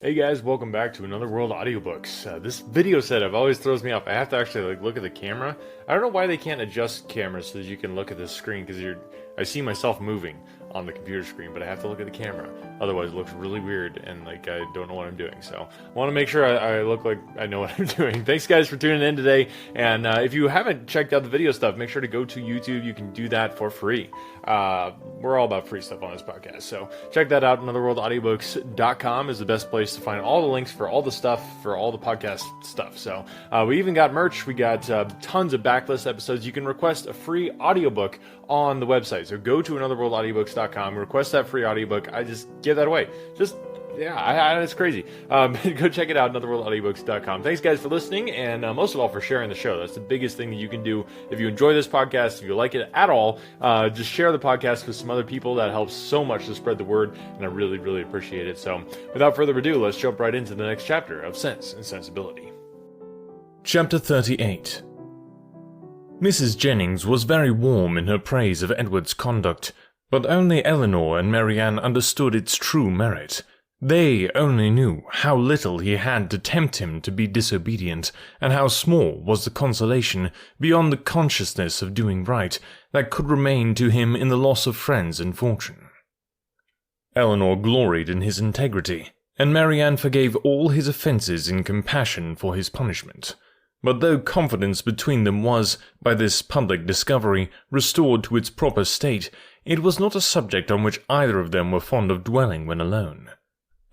Hey guys, welcome back to Another World Audiobooks. This video setup always throws me off. I have to actually look at the camera. I don't know why they can't adjust cameras so that you can look at the screen because I see myself moving on the computer screen, but I have to look at the camera. Otherwise, it looks really weird and I don't know what I'm doing. So I want to make sure I look like I know what I'm doing. Thanks guys for tuning in today. And if you haven't checked out the video stuff, make sure to go to YouTube. You can do that for free. We're all about free stuff on this podcast. So check that out. Anotherworldaudiobooks.com is the best place to find all the links for all the stuff, for all the podcast stuff. So we even got merch. We got tons of backlist episodes. You can request a free audiobook on the website. So go to anotherworldaudiobooks.com, request that free audiobook. I just give that away. It's crazy. Go check it out, anotherworldaudiobooks.com. Thanks, guys, for listening, and most of all, for sharing the show. That's the biggest thing that you can do. If you enjoy this podcast, if you like it at all, just share the podcast with some other people. That helps so much to spread the word, and I really, really appreciate it. So, without further ado, let's jump right into the next chapter of Sense and Sensibility. Chapter 38. Mrs. Jennings was very warm in her praise of Edward's conduct, but only Eleanor and Marianne understood its true merit. They only knew how little he had to tempt him to be disobedient, and how small was the consolation, beyond the consciousness of doing right, that could remain to him in the loss of friends and fortune. Eleanor gloried in his integrity, and Marianne forgave all his offences in compassion for his punishment. But though confidence between them was, by this public discovery, restored to its proper state, it was not a subject on which either of them were fond of dwelling when alone.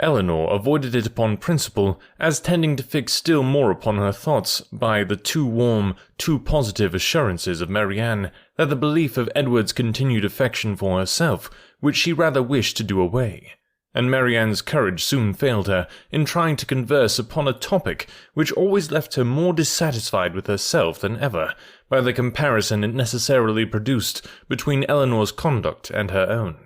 Eleanor avoided it upon principle, as tending to fix still more upon her thoughts by the too warm, too positive assurances of Marianne that the belief of Edward's continued affection for herself, which she rather wished to do away. And Marianne's courage soon failed her in trying to converse upon a topic which always left her more dissatisfied with herself than ever, by the comparison it necessarily produced between Eleanor's conduct and her own.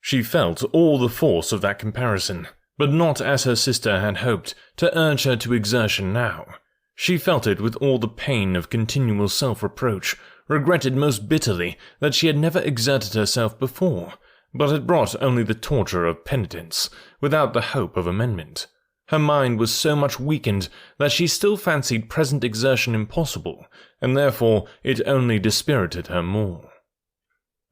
She felt all the force of that comparison, but not as her sister had hoped, to urge her to exertion now. She felt it with all the pain of continual self-reproach, regretted most bitterly that she had never exerted herself before, but it brought only the torture of penitence, without the hope of amendment. Her mind was so much weakened that she still fancied present exertion impossible, and therefore it only dispirited her more.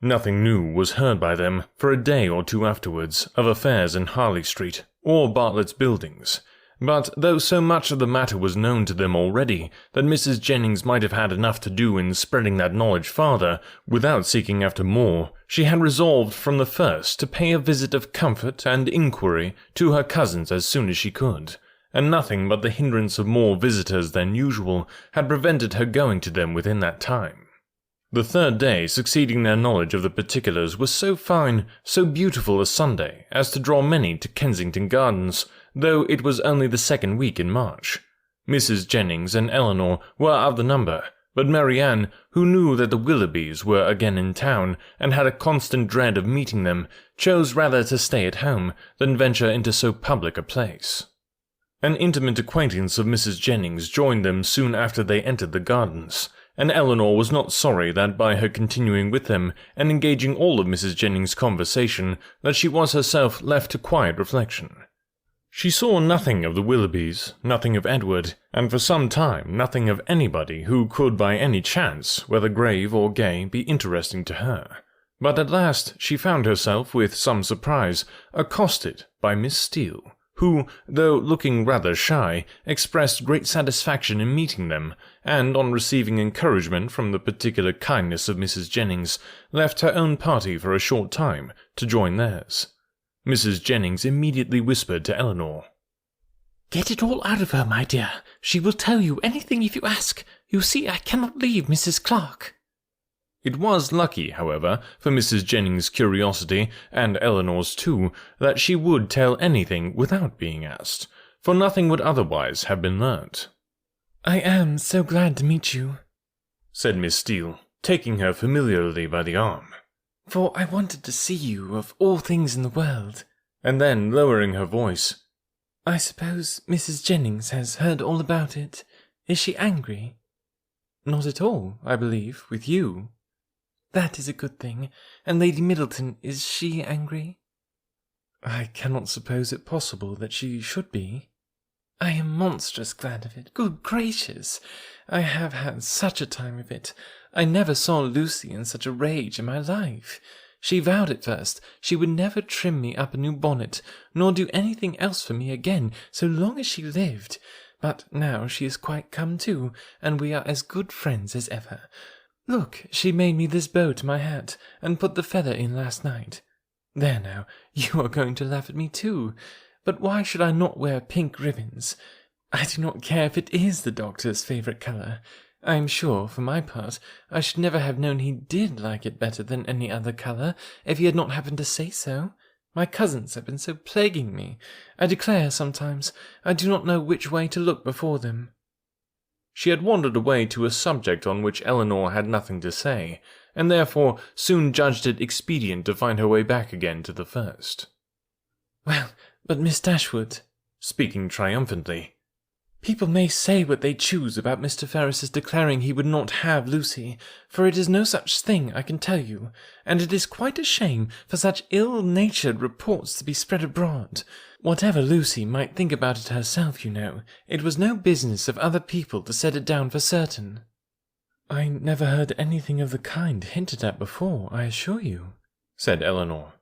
Nothing new was heard by them for a day or two afterwards of affairs in Harley Street or Bartlett's Buildings, but though so much of the matter was known to them already that Mrs. Jennings might have had enough to do in spreading that knowledge farther, without seeking after more, she had resolved from the first to pay a visit of comfort and inquiry to her cousins as soon as she could, and nothing but the hindrance of more visitors than usual had prevented her going to them within that time. The third day succeeding their knowledge of the particulars was so fine, so beautiful a Sunday as to draw many to Kensington Gardens, though it was only the second week in March. Mrs. Jennings and Eleanor were of the number, but Marianne, who knew that the Willoughbys were again in town and had a constant dread of meeting them, chose rather to stay at home than venture into so public a place. An intimate acquaintance of Mrs. Jennings joined them soon after they entered the gardens, and Eleanor was not sorry that by her continuing with them and engaging all of Mrs. Jennings' conversation that she was herself left to quiet reflection. She saw nothing of the Willoughbys, nothing of Edward, and for some time nothing of anybody who could by any chance, whether grave or gay, be interesting to her. But at last she found herself, with some surprise, accosted by Miss Steele, who, though looking rather shy, expressed great satisfaction in meeting them, and on receiving encouragement from the particular kindness of Mrs. Jennings, left her own party for a short time to join theirs. Mrs. Jennings immediately whispered to Eleanor, "Get it all out of her, my dear. She will tell you anything if you ask. You see, I cannot leave Mrs. Clark." It was lucky, however, for Mrs. Jennings' curiosity, and Eleanor's too, that she would tell anything without being asked, for nothing would otherwise have been learnt. "I am so glad to meet you," said Miss Steele, taking her familiarly by the arm. "For I wanted to see you of all things in the world." And then, lowering her voice, "I suppose Mrs. Jennings has heard all about it. Is she angry?" "Not at all, I believe, with you." "That is a good thing. And Lady Middleton, is she angry?" I cannot suppose it possible that she should be. I am monstrous glad of it. Good gracious! I have had such a time of it. I never saw Lucy in such a rage in my life. She vowed at first she would never trim me up a new bonnet, nor do anything else for me again, so long as she lived. But now she is quite come to, and we are as good friends as ever. Look, she made me this bow to my hat, and put the feather in last night. There now, you are going to laugh at me too. But why should I not wear pink ribbons? I do not care if it is the doctor's favourite colour. I am sure, for my part, I should never have known he did like it better than any other colour, if he had not happened to say so. My cousins have been so plaguing me. I declare sometimes I do not know which way to look before them. She had wandered away to a subject on which Eleanor had nothing to say, and therefore soon judged it expedient to find her way back again to the first. Well, but Miss Dashwood, speaking triumphantly, people may say what they choose about Mr. Ferris's declaring he would not have Lucy, for it is no such thing, I can tell you, and it is quite a shame for such ill-natured reports to be spread abroad. Whatever Lucy might think about it herself, you know, it was no business of other people to set it down for certain. I never heard anything of the kind hinted at before, I assure you, said Eleanor.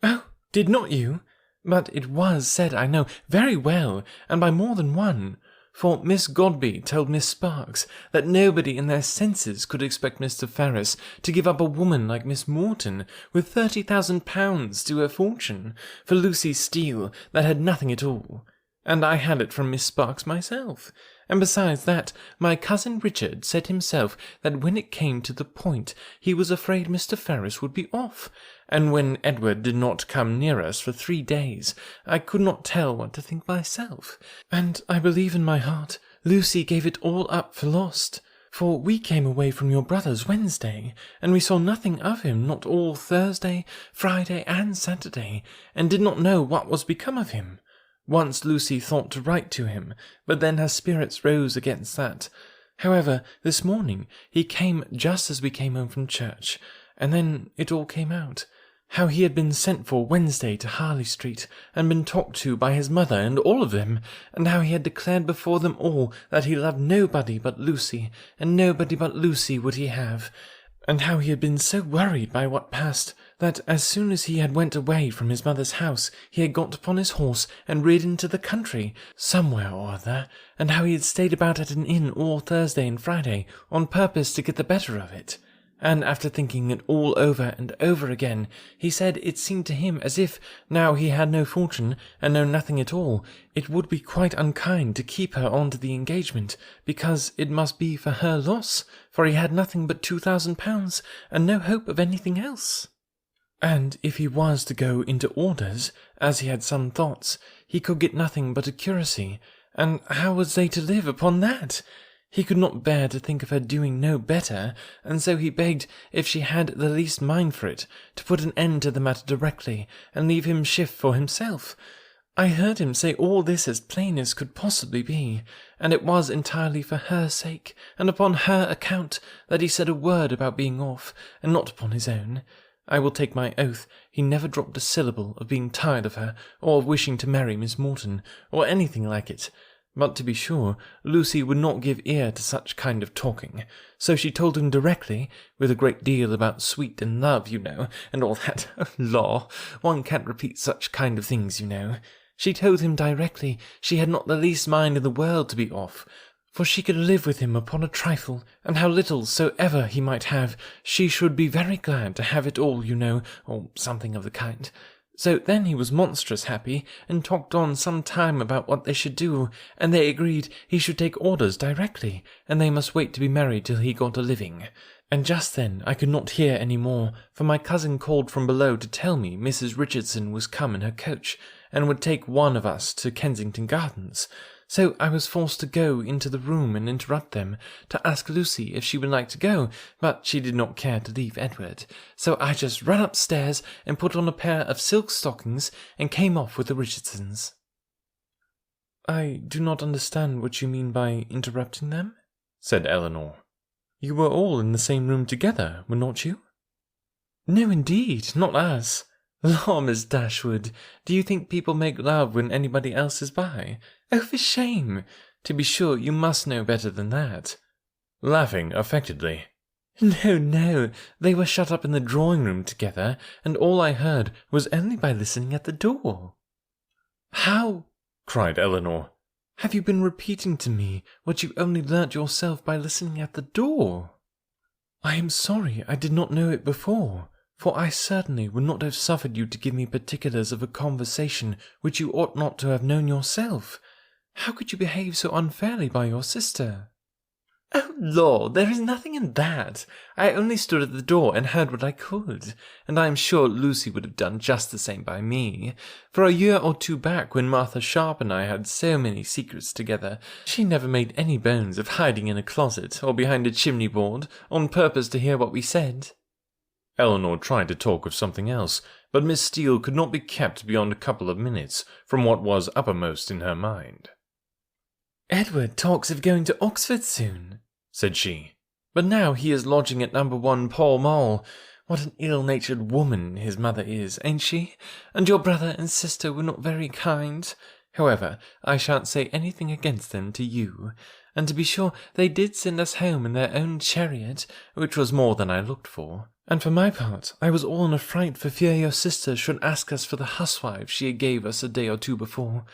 Oh, did not you? But it was said, I know, very well, and by more than one. For Miss Godby told Miss Sparks that nobody in their senses could expect Mr. Ferris to give up a woman like Miss Morton, with £30,000 to her fortune, for Lucy Steele that had nothing at all. And I had it from Miss Sparks myself. And besides that, my cousin Richard said himself that when it came to the point, he was afraid Mr. Ferris would be off, and when Edward did not come near us for 3 days, I could not tell what to think myself, and I believe in my heart Lucy gave it all up for lost, for we came away from your brother's Wednesday, and we saw nothing of him not all Thursday, Friday, and Saturday, and did not know what was become of him. Once Lucy thought to write to him, but then her spirits rose against that. However, this morning he came just as we came home from church, and then it all came out. How he had been sent for Wednesday to Harley Street, and been talked to by his mother and all of them, and how he had declared before them all that he loved nobody but Lucy, and nobody but Lucy would he have, and how he had been so worried by what passed, that as soon as he had went away from his mother's house, he had got upon his horse and ridden into the country, somewhere or other, and how he had stayed about at an inn all Thursday and Friday, on purpose to get the better of it. And after thinking it all over and over again, he said it seemed to him as if, now he had no fortune, and no nothing at all, it would be quite unkind to keep her on to the engagement, because it must be for her loss, for he had nothing but £2,000, and no hope of anything else. And if he was to go into orders, as he had some thoughts, he could get nothing but a curacy, and how was they to live upon that? He could not bear to think of her doing no better, and so he begged, if she had the least mind for it, to put an end to the matter directly, and leave him shift for himself. I heard him say all this as plain as could possibly be, and it was entirely for her sake, and upon her account, that he said a word about being off, and not upon his own. I will take my oath he never dropped a syllable of being tired of her, or of wishing to marry Miss Morton, or anything like it. But to be sure, Lucy would not give ear to such kind of talking, so she told him directly, with a great deal about sweet and love, you know, and all that. Law, one can't repeat such kind of things, you know. She told him directly she had not the least mind in the world to be off, for she could live with him upon a trifle, and how little soever he might have, she should be very glad to have it all, you know, or something of the kind. So then he was monstrous happy, and talked on some time about what they should do, and they agreed he should take orders directly, and they must wait to be married till he got a living. And just then I could not hear any more, for my cousin called from below to tell me Mrs. Richardson was come in her coach, and would take one of us to Kensington Gardens. So I was forced to go into the room and interrupt them, to ask Lucy if she would like to go, but she did not care to leave Edward. So I just ran upstairs and put on a pair of silk stockings and came off with the Richardsons. I do not understand what you mean by interrupting them, said Eleanor. You were all in the same room together, were not you? No, indeed, not us, Law, Miss Dashwood, do you think people make love when anybody else is by? Oh, for shame! To be sure, you must know better than that. Laughing affectedly. No, no, they were shut up in the drawing-room together, and all I heard was only by listening at the door. How? Cried Eleanor. Have you been repeating to me what you only learnt yourself by listening at the door? I am sorry I did not know it before, for I certainly would not have suffered you to give me particulars of a conversation which you ought not to have known yourself. How could you behave so unfairly by your sister? Oh, Lord, there is nothing in that. I only stood at the door and heard what I could, and I am sure Lucy would have done just the same by me. For a year or two back, when Martha Sharp and I had so many secrets together, she never made any bones of hiding in a closet or behind a chimney-board on purpose to hear what we said. Eleanor tried to talk of something else, but Miss Steele could not be kept beyond a couple of minutes from what was uppermost in her mind. Edward talks of going to Oxford soon, said she. But now he is lodging at number 1 Pall Mall. What an ill-natured woman his mother is, ain't she? And your brother and sister were not very kind. However, I shan't say anything against them to you. And to be sure, they did send us home in their own chariot, which was more than I looked for. And for my part, I was all in a fright for fear your sister should ask us for the housewives she gave us a day or two before.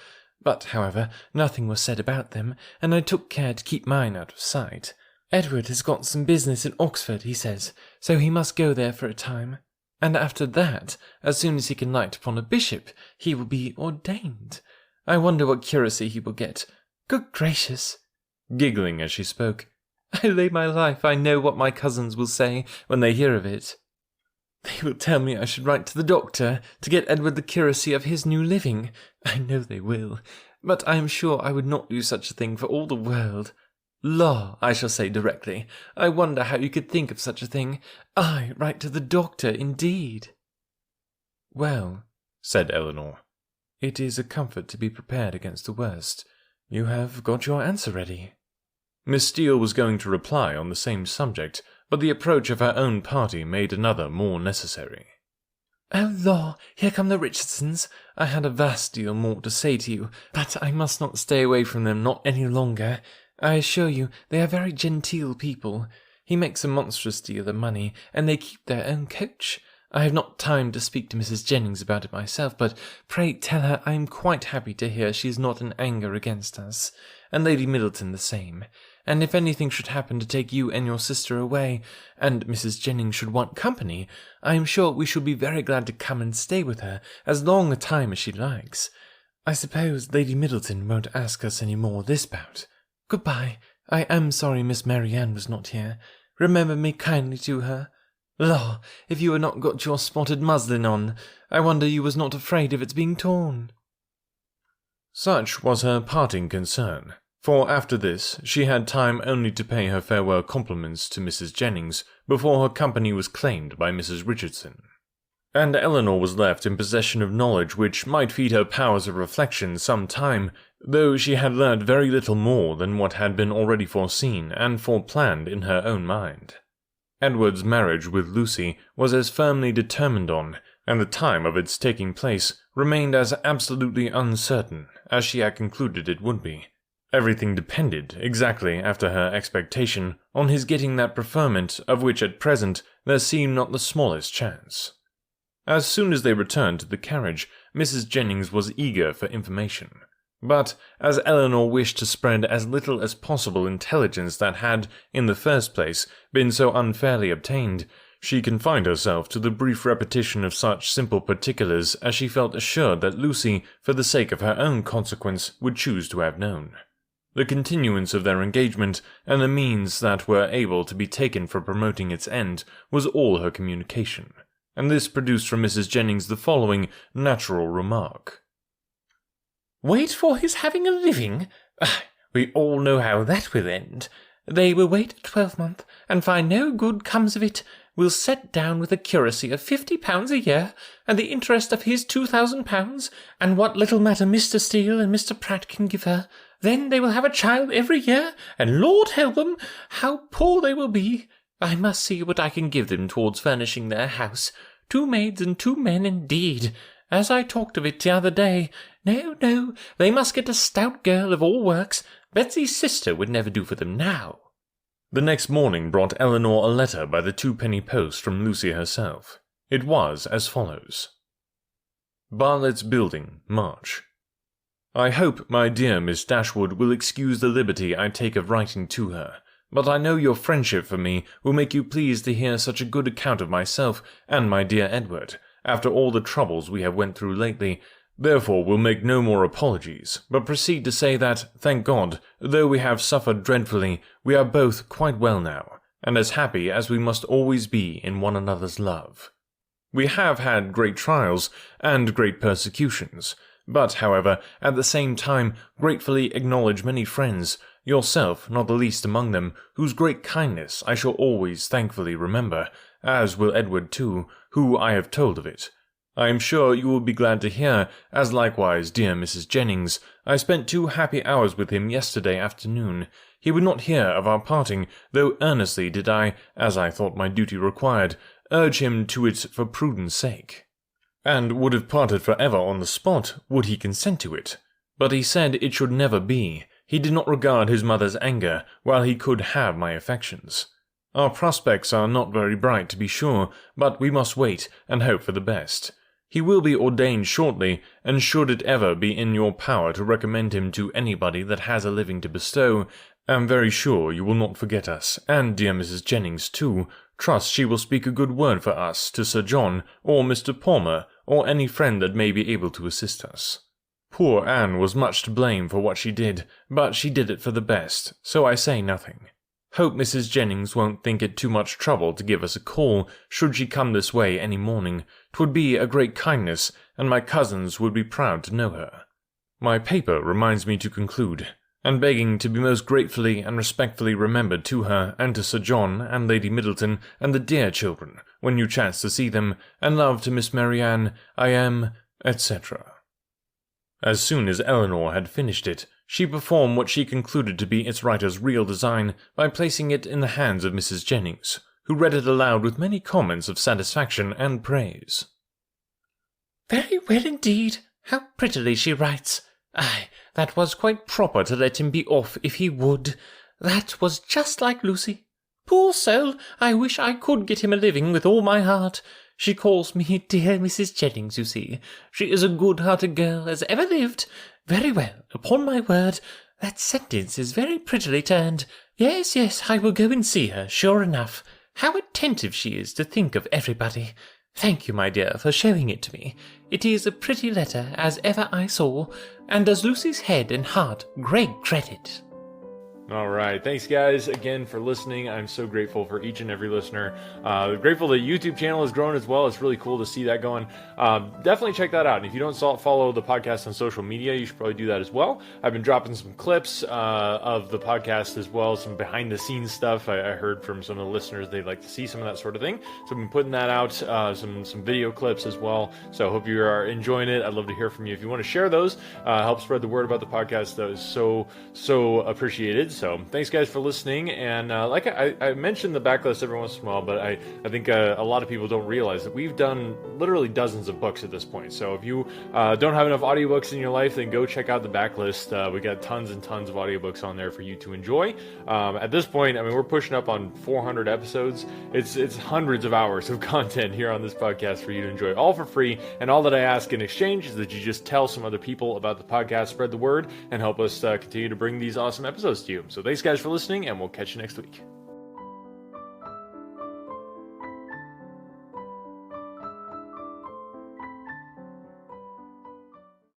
But, however, nothing was said about them, and I took care to keep mine out of sight. Edward has got some business in Oxford, he says, so he must go there for a time. And after that, as soon as he can light upon a bishop, he will be ordained. I wonder what curacy he will get. Good gracious! Giggling as she spoke. I lay my life I know what my cousins will say when they hear of it. They will tell me I should write to the doctor to get Edward the curacy of his new living. I know they will, but I am sure I would not do such a thing for all the world. Law, I shall say directly, I wonder how you could think of such a thing. I write to the doctor, indeed. Well, said Eleanor, it is a comfort to be prepared against the worst. You have got your answer ready. Miss Steele was going to reply on the same subject, but the approach of her own party made another more necessary. Oh, law, here come the Richardsons. I had a vast deal more to say to you, but I must not stay away from them not any longer. I assure you they are very genteel people. He makes a monstrous deal of money, and they keep their own coach. I have not time to speak to Mrs. Jennings about it myself, but pray tell her I am quite happy to hear she is not in anger against us, and Lady Middleton the same. And if anything should happen to take you and your sister away, and Mrs. Jennings should want company, I am sure we shall be very glad to come and stay with her as long a time as she likes. I suppose Lady Middleton won't ask us any more this bout. Goodbye. I am sorry Miss Marianne was not here. Remember me kindly to her. Law, if you had not got your spotted muslin on, I wonder you was not afraid of its being torn. Such was her parting concern, for after this she had time only to pay her farewell compliments to Mrs. Jennings before her company was claimed by Mrs. Richardson. And Eleanor was left in possession of knowledge which might feed her powers of reflection some time, though she had learnt very little more than what had been already foreseen and foreplanned in her own mind. Edward's marriage with Lucy was as firmly determined on, and the time of its taking place remained as absolutely uncertain as she had concluded it would be. Everything depended, exactly after her expectation, on his getting that preferment of which at present there seemed not the smallest chance. As soon as they returned to the carriage, Mrs. Jennings was eager for information. But, as Eleanor wished to spread as little as possible intelligence that had, in the first place, been so unfairly obtained, she confined herself to the brief repetition of such simple particulars as she felt assured that Lucy, for the sake of her own consequence, would choose to have known. The continuance of their engagement, and the means that were able to be taken for promoting its end, was all her communication, and this produced from Mrs. Jennings the following natural remark. Wait for his having a living? We all know how that will end. They will wait a 12-month, and find no good comes of it. We'll set down with a curacy of £50 a year, and the interest of his £2,000, and what little matter Mr. Steele and Mr. Pratt can give her. Then they will have a child every year, and Lord help them, how poor they will be. I must see what I can give them towards furnishing their house. 2 maids and 2 men indeed. As I talked of it the other day. No, no, they must get a stout girl of all works. Betsy's sister would never do for them now. The next morning brought Eleanor a letter by the 2-penny post from Lucy herself. It was as follows. Bartlett's Building, March. I hope my dear Miss Dashwood will excuse the liberty I take of writing to her, but I know your friendship for me will make you pleased to hear such a good account of myself and my dear Edward, after all the troubles we have went through lately. Therefore will make no more apologies, but proceed to say that, thank God, though we have suffered dreadfully, we are both quite well now, and as happy as we must always be in one another's love. We have had great trials and great persecutions, but, however, at the same time gratefully acknowledge many friends, yourself not the least among them, whose great kindness I shall always thankfully remember, as will Edward too, who I have told of it. I am sure you will be glad to hear, as likewise dear Mrs. Jennings. I spent 2 happy hours with him yesterday afternoon. He would not hear of our parting, though earnestly did I, as I thought my duty required, urge him to it for prudence sake, and would have parted for ever on the spot, would he consent to it. But he said it should never be. He did not regard his mother's anger, while he could have my affections. Our prospects are not very bright, to be sure, but we must wait and hope for the best. He will be ordained shortly, and should it ever be in your power to recommend him to anybody that has a living to bestow, am very sure you will not forget us, and dear Mrs. Jennings too. Trust she will speak a good word for us to Sir John, or Mr. Palmer, or any friend that may be able to assist us. Poor Anne was much to blame for what she did, but she did it for the best, so I say nothing. Hope Mrs. Jennings won't think it too much trouble to give us a call, should she come this way any morning. 'Twould be a great kindness, and my cousins would be proud to know her. My paper reminds me to conclude, and begging to be most gratefully and respectfully remembered to her, and to Sir John, and Lady Middleton, and the dear children, when you chance to see them, and love to Miss Marianne, I am, etc. As soon as Eleanor had finished it, she performed what she concluded to be its writer's real design by placing it in the hands of Mrs. Jennings, who read it aloud with many comments of satisfaction and praise. Very well indeed. How prettily she writes. Ay, that was quite proper to let him be off if he would. That was just like Lucy. Poor soul, I wish I could get him a living with all my heart. She calls me dear Mrs. Jennings, you see. She is a good-hearted girl as ever lived. Very well, upon my word, that sentence is very prettily turned. Yes, yes, I will go and see her, sure enough. How attentive she is to think of everybody. Thank you, my dear, for showing it to me. It is a pretty letter as ever I saw, and does Lucy's head and heart great credit. All right. Thanks, guys, again for listening. I'm so grateful for each and every listener. Grateful the YouTube channel has grown as well. It's really cool to see that going. Definitely check that out. And if you don't follow the podcast on social media, you should probably do that as well. I've been dropping some clips of the podcast as well, some behind-the-scenes stuff. I heard from some of the listeners they'd like to see some of that sort of thing. So I've been putting that out, some video clips as well. So I hope you are enjoying it. I'd love to hear from you. If you want to share those, help spread the word about the podcast. That is so appreciated. So thanks, guys, for listening. And like I mentioned the backlist every once in a while, but I think a lot of people don't realize that we've done literally dozens of books at this point. So if you don't have enough audiobooks in your life, then go check out the backlist. We got tons and tons of audiobooks on there for you to enjoy. At this point, I mean, we're pushing up on 400 episodes. It's hundreds of hours of content here on this podcast for you to enjoy, all for free. And all that I ask in exchange is that you just tell some other people about the podcast, spread the word, and help us continue to bring these awesome episodes to you. So thanks, guys, for listening, and we'll catch you next week.